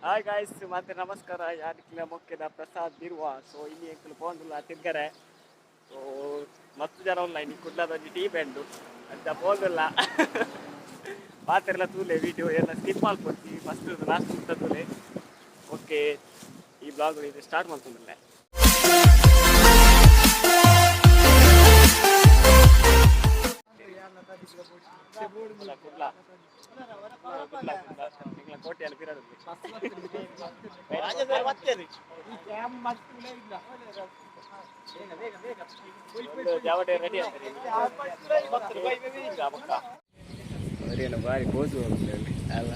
Hi guys, ಮತ್ತೆ ನಮಸ್ಕಾರ. ಯಾರಿಗಿಲ್ಲ ಮೊಕ್ಕೆದ Prasad ಬಿರುವ. So ಇಲ್ಲಿ ಎಂಕಲು ಪೋಂದುಲ್ಲ ತಿರ್ಗರೆ. ಸೊ ಮಸ್ತ್ ಜನ ಉಲ್ಲ ಇಲ್ಲಿ ಕುಡ್ಲದ ಒಂಜಿ ಟೀ ಬೆಂಡು ಅಂತ ಪೋಂದುಲ್ಲ. ಪಾತೆಲ್ಲ ತೂಲೆ ವಿಡಿಯೋ ಎಲ್ಲ ಸ್ಕಿಪ್ ಮಾಡ್ಕೊಡ್ತೀವಿ. ಫಸ್ಟ್ ಲಾಸ್ಟ್ ಮುಟ್ಟ ತೂಲೆ. ಓಕೆ, ಈ ಬ್ಲಾಗ್ ಇದು ಸ್ಟಾರ್ಟ್ ಮಾಡ್ಕೊಂಡಲ್ಲ. ಕುಡ್ಲ ಕೋಟೆಯಲ್ಲಿ ಬಿರೋದು ಜಾವಟೆ ರೆಡಿ ಆಗ್ತದೆ. ಬಾರಿ ಪೋಸು ಅಲ್ಲ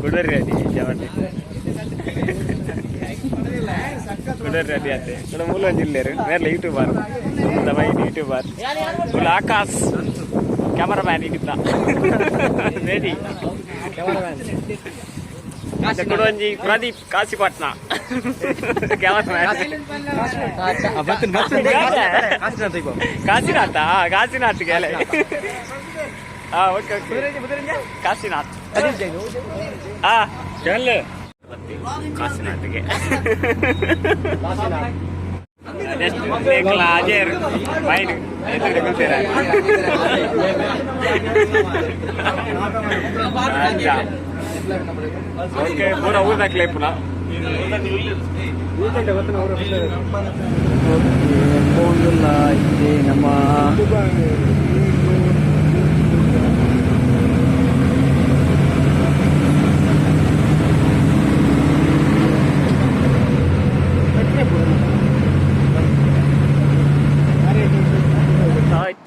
ಕುಡರಿ ರೆಡಿ ಜಾವಟೆ ಕುಡರಿ ರೆಡಿ ಆತೆ ಕೂಡ ಮೂಲ ಜಿಲ್ಲೆರು ಮೇರ್ಲ YouTuber YouTuber full Akash cameraman ಇದ್ದ ರೆಡಿ ಕೊಡೊಂಜಿ ಪ್ರದೀಪ್ ಕಾಶಿಪಟ್ನ ಕಾಶಿನಾಥ ಕಾಶಿನಾಥ್ ಗೆಲೆ ಓಕೆ ಕಾಶಿನಾಥ್ ಕಾಶಿನಾಥ್ಗೆ ಅಜಯ್ ಮೈಂಡ್ ಓಕೆ ಪೂರ ಊರ್ದಾಕ್ಲೆ ಪುನಃ ಇದೆ ನಮ್ಮ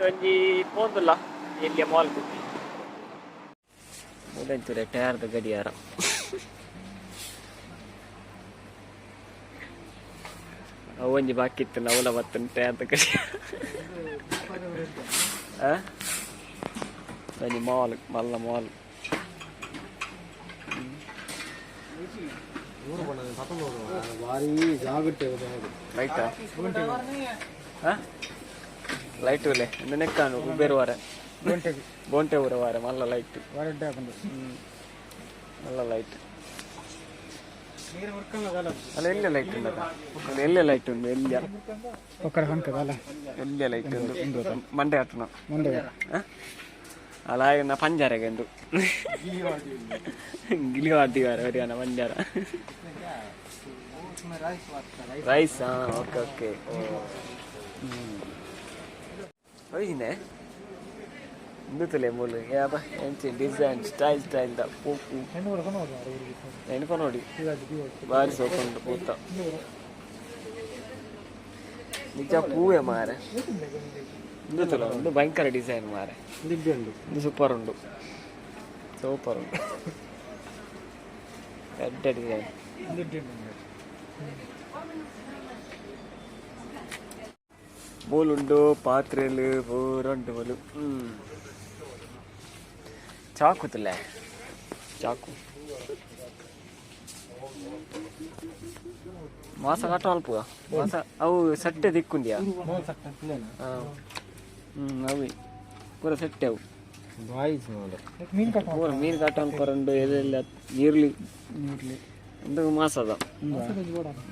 ಒಂಜಿ ಪೋಂದುಲ್ಲ ಇಲ್ಲಿ ಮಾಲ್ ಮುದಂಚೂರೆ ಟಯರ್ದ ಗಡಿಯಾರ ಒಂಜಿ ಬಾಕಿ ಇತ್ತು ನವಲ ಬತ್ತನ ಟಯರ್ದ ಗಡಿಯಾರ ಒಂಜಿ ಮಾಲ್ ಮಲ್ಲ ಮಾಲ್ ಲೈಟಾ ಲೈಟ್ ಉಲೆ ಇನ್ನು ನೆಕ್ಕಾನು ಬೇರೆ ವಾರ ಬೋಂಟೆ ಊರ ವಾರ ಮಲ್ಲ ಲೈಟ್ ಮಲ್ಲ ಲೈಟ್ ಅಲ್ಲ ಎಲ್ಲೇ ಲೈಟ್ ಉಂಟು ಅದು ಎಲ್ಲೇ ಲೈಟ್ ಉಂಟು ಎಲ್ಲಿ ಎಲ್ಲೇ ಲೈಟ್ ಉಂಟು ಮಂಡೆ ಹತ್ತನ ಅಲ್ಲ ನಾ ಪಂಜಾರೆಗೆ ಎಂದು ಗಿಲಿ ವಾಡ್ದಿವಾರ Haryana Panjhara rice okay okay ಹೋಗಿನೆ ಇಂದುತ್ತಲೇ ಮೂಲ ಯಾವ ಎಂಚೆ ಡಿಸೈನ್ ಸ್ಟೈಲ್ ದ ಪೂಪು ನೆನಪ ನೋಡಿ ಬಾರಿ ಸೋಕೊಂಡು ಪೂತ ನಿಜ ಪೂವೇ ಮಾರೆ ಇಂದುತ್ತಲ ಒಂದು ಭಯಂಕರ ಡಿಸೈನ್ ಮಾರೆ ಇದು ಸೂಪರ್ ಉಂಟು ಸೂಪರ್ ಉಂಟು ದೊಡ್ಡ ಡಿಸೈನ್ ಬೋಲುಂಡು ಪಾತ್ರೆಲು ಪೂರಂಡು ಬೋಲು ಚಾಕುತ್ತಲ್ಲ ಚಾಕು ಮಾಸ ಕಟ್ಟ ಅಲ್ಪ ಮಾಸ ಅವು ಸಟ್ಟೆ ದಿಕ್ಕುಂದ್ಯಾ ಅವು ಪೂರ ಸಟ್ಟೆ ಅವು ಪೂರ ಮೀನು ಕಟ್ಟ ಅನ್ಪರಂಡು ಎಲ್ಲೆಲ್ಲ ನೀರ್ಲಿ ಒಂದು ಮಾಸದ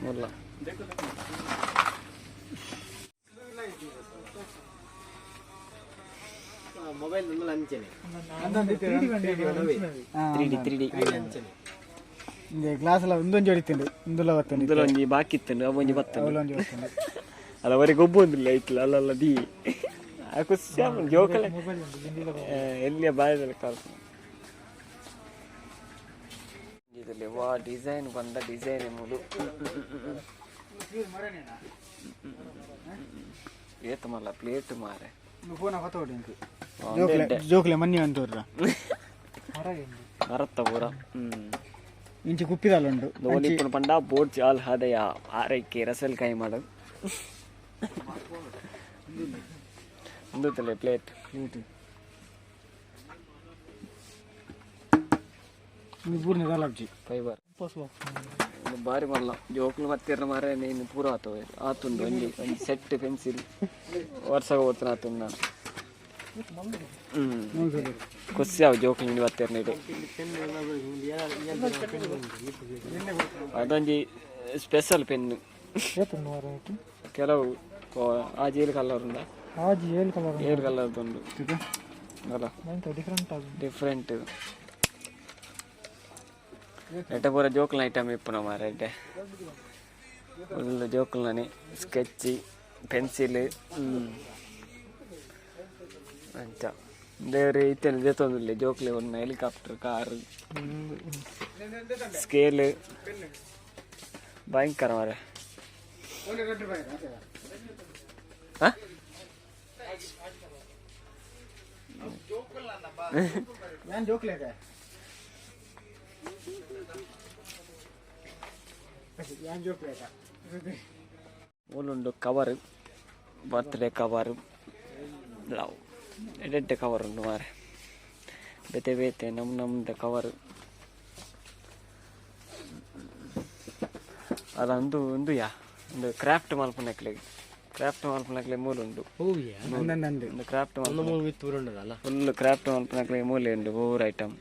ಮೂಲ ಮೊಬೈಲ್ ಗ್ಲಾಸ್ ಎಲ್ಲ ಒಂದೊಂದು ಹೊಡಿತೀನಿ ಒಂದೊಂದು ಬಾಕಿ ಇತ್ತು ಅವೊಂದು ಬರ್ತದೆ ಅಲ್ಲ ಅವರಿಗೆ ಒಬ್ಬೊಂದಿಲ್ಲ ಐತಿಲ್ಲ ಅಲ್ಲಲ್ಲ ದಿ ಖುಷಿ ಜೋಕಲ್ಲ ಎಲ್ಲಿಯ ಬಾಯದಲ್ಲಿ ಕಳ್ಸ ಇದರಲ್ಲಿ ವಾ ಡಿಸೈನ್ ಬಂದ ಡಿಸೈನ್ ಮೂಲು ಏತಮಲ್ಲ ಪ್ಲೇಟ್ ಮಾರೆ ಜೋಕ್ಲೆ ಮನ್ನಿ ಅಂತವ್ರ ಮರತ್ತ ಪೂರ ಇಂಚಿ ಕುಪ್ಪಿದಲ್ಲುಂಟು ಧೋನಿಪುಣ ಪಂಡ ಬೋಟ್ ಜಾಲ್ ಹದಯ ಆರೈಕೆ ರಸಲ್ ಕೈ ಮಾಡೋದು ಇಂದುತ್ತಲೆ ಪ್ಲೇಟ್ ಫೈಬರ್ ಬಾರಿ ಮಲ್ಲ ಜೋಕ್ಲು ಮತ್ತಿರ ಮಾರೆ ನೀನು ಪೂರ ಆತವೆ ಆತುಂಡು ಒಂಜಿ ಸೆಟ್ ಪೆನ್ಸಿಲ್ ವರ್ಷ ಓದ್ತಾನ ಆತುಂಡು ನಾನು ಖುಷಿ ಅವು ಜೋಕ್ಲಿ ಇವತ್ತೆರಡು ಅದೊಂದು ಸ್ಪೆಷಲ್ ಪೆನ್ನು ಕೆಲವು ಆಜಿ ಏಳು ಕಲರ್ ಉಂಡ ಏಳು ಕಲರ್ದುಂಡು ಅಲ್ಲ ಡಿಫ್ರೆಂಟ್ ಎಡ್ಡೆ ಪೂರ ಜೋಕ್ಲ ಐಟಮ್ ಇಪ್ಪುನ ಮಾರ ಎಡ್ಡೆ ಫುಲ್ ಜೋಕ್ಲನೆ ಸ್ಕೆಚ್ ಪೆನ್ಸಿಲ್ ಅಂತ ದೇವ್ರೆ ಇತ್ತೆಲ್ಲ ಜೊತ್ತೊಂದಿಲ್ಲ ಜೋಕ್ಲೆ ಒಂದು ಹೆಲಿಕಾಪ್ಟರ್ ಕಾರ್ ಸ್ಕೇಲ್ ಭಯಂಕರ ಮಾರ ಮೂಲುಂಡು ಕವರ್ ಬರ್ತ್ಡೇ ಕವರ್ ಲವ್ ಎಡೆಡ್ಡೆ ಕವರ್ ಉಂಡು ಮಾರೆ ಬೇತೆ ಬೇತೆ ನಮ್ದು ಕವರ್ ಅದಂದು ಒಂದು ಒಂದು ಕ್ರಾಫ್ಟ್ ಮಲ್ಪನಕ್ಲೆ ಮೂಲ ಉಂಡು ಕ್ರಾಫ್ಟ್ ಫುಲ್ ಕ್ರಾಫ್ಟ್ ಮಲ್ಪನಕ್ಲೆ ಮೂಲೆ ಉಂಡು ಓವರ್ ಐಟಮ್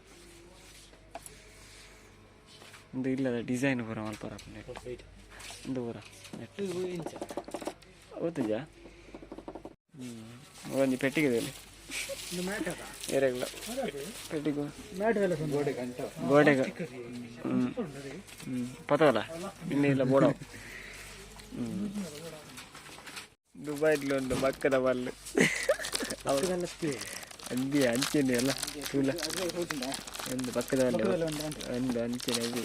ಒಂದು ಇಲ್ಲದ ಡಿಸೈನ್ ಪೂರ ಮಲ್ಪರ ಒಂದು ಪೂರ ಓದ್ತಜ ಒಂಜಿ ಪೆಟ್ಟಿಗೆ ಏರೆಗ್ಲ ಪೆಟ್ಟಿಗೆ ಗೋಡೆಗ ಪತವಲ್ಲ ಇನ್ನೇ ಇಲ್ಲ ಬೋಡ ದುಬೈಡ್ಲು ಉಂಟು ಪಕ್ಕದ ಬಲ್ಲು ಅಂದಿ ಅಂಚೆನೆ ಅಲ್ಲ ತೂಲ ಒಂದು ಪಕ್ಕದ ಒಂದು ಅಂಚೆನೆ ಅದು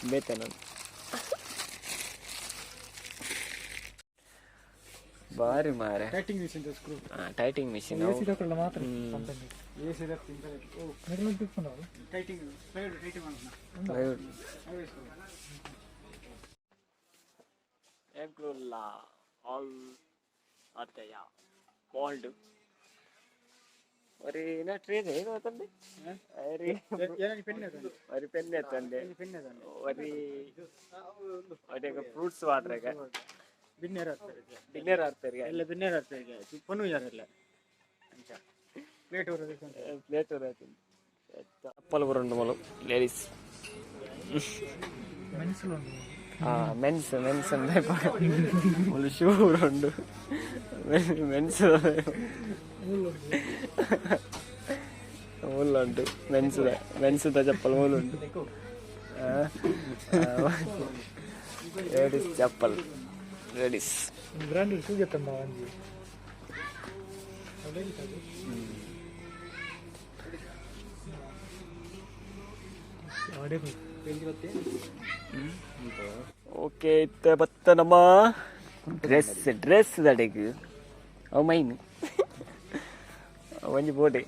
ಬೇತ ನಾನು ಬಾರಿ ಮಾರೆ ಟೈಟಿಂಗ್ ಮಿಷಿನ್ all ataya mold ഒരു ട്രേഡ് ഏതോത്തണ്ട് ഒരു പെണ്ണെത്തണ്ട് ഒരു ഫ്രൂട്ട്സ് വാട്ടറൊക്കെ ಡಿನ್ನರ್ ಆಡ್ತಾರೆ ಎಲ್ಲ ಡಿನ್ನರ್ ಆಡ್ತಾರೆ ಪನ್ನು ಯಾರಲ್ಲ ಪ್ಲೇಟ್ ಚಪ್ಪಲ್ ಬರೋಂಡು ಮಲು ಲೇಡೀಸ್ ಮೆನ್ಸ್ ಅಂದ್ರೆ ಒಂದು ಶೂ ಬರೋಂಡು ಮೆನ್ಸ್ ಮೂಲುಂಟು ಮೆನ್ಸ್ದ ಚಪ್ಪಲ್ ಮೂಲುಂಟು ಲೇಡೀಸ್ ಚಪ್ಪಲ್ ಲೇಡೀಸ್ ಬ್ರಾಂಡ್ ಸಿಗುತ್ತಮ್ಮ ಒಂದು ಓಕೆ ಇತ್ತ ಬತ್ತ ನಮ್ಮ ಡ್ರೆಸ್ ದಡೆಗೆ ಅವು ಮೈನು ಒಂಜಿ ಬೋಡೆ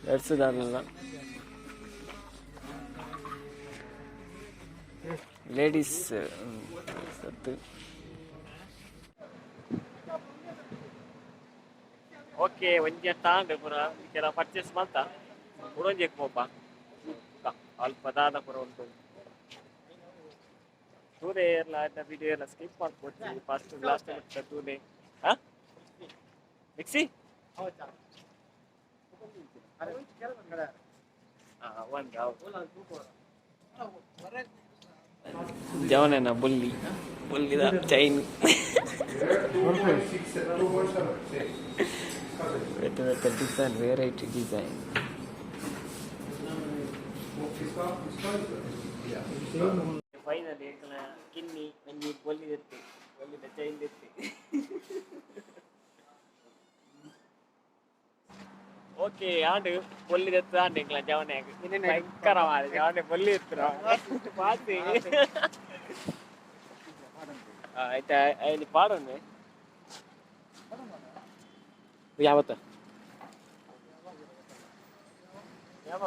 ಡ್ರೆಸ್ದಾರಲ್ಲ ಲೇಡೀಸ್ ಸತ್ತು ಓಕೆ ಒಂಜಿ ತಾಂಡು ಪೂರ ಕೆಲ ಪರ್ಚೇಸ್ ಮಾಡ್ತಾ ಉಡೊಂಜಿ ಪೋಪ ಅಲ್ಪ ದಾದ ಪೂರ ಉಂಟು ತೂಲೆ ಎಲ್ಲ ವಿಡಿಯೋ ಎಲ್ಲ ಸ್ಕಿಪ್ ಮಾಡ್ಕೊಡ್ತೀವಿ ಫಸ್ಟ್ ಲಾಸ್ಟ್ ತೂಲೆ ಮಿಕ್ಸಿ ಜವನೇನ ಬುಲ್ಲಿದ chain design variety design finally ಕಿನ್ನಿ ನಂಗೆ ಬೊಲ್ಲಿದೆತ್ತಿ ಬೊಲ್ಲಿದ ಚೈನ್ ದೆತ್ತಿ ಓಕೆ ಆಂಡು ಬೊಲ್ಲಿದೆತ್ತು ಆಂಡಿಂಗ್ಲ ಜವನ್ಯಾಗ ಭಯಂಕರ ಮಾಡಿ ಜವನೆ ಬೊಲ್ಲಿ ಎತ್ತರ ಪಾತಿ ಆಯ್ತಾ ಅಲ್ಲಿ ಪಾಡೊಂದು ಯಾವತ್ತ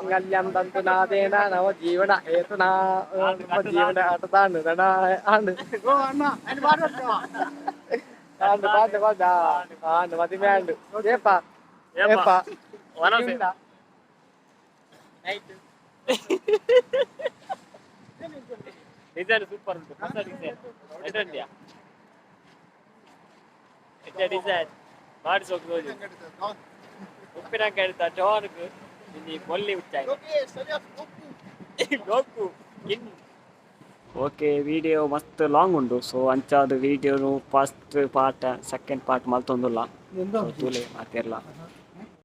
കല്യാണത്തു നാദേന നവ ജീവന ഏതുനാ ജീവന അതാണ് ആണ് പാട്ട് പാട്ടാ ആണ് മതിമേണ്ട് ഏപ്പാ ഏപ്പാ ಡಿಸೈನ್ ಸೂಪರ್ ಉಂಟು ಹೊಸ ಡಿಸೈನ್ ಎಡ್ಡಿಯಾ ಎಂತ ಡಿಸೈನ್ ಮಾಡಿಸೋಕೆ ನೋಡಿ ಉಪ್ಪಿನಂಗೆ ಹೇಳ್ತಾ ಜೋನ್ಗೆ ಇಲ್ಲಿ ಮೊಲ್ಲಿ ಉಚ್ಚಾಯಿ ಗೋಕು ಇನ್ ಓಕೆ ವಿಡಿಯೋ ಮಸ್ತ್ ಲಾಂಗ್ ಉಂಡು ಸೊ ಅಂಚಾದ ವಿಡಿಯೋನು ಫಸ್ಟ್ ಪಾರ್ಟ್ ಸೆಕೆಂಡ್ ಪಾರ್ಟ್ ಮಲ್ತೊಂದುಲ್ಲ ತೂಲೆ ಮಾತಿರಲ್ಲ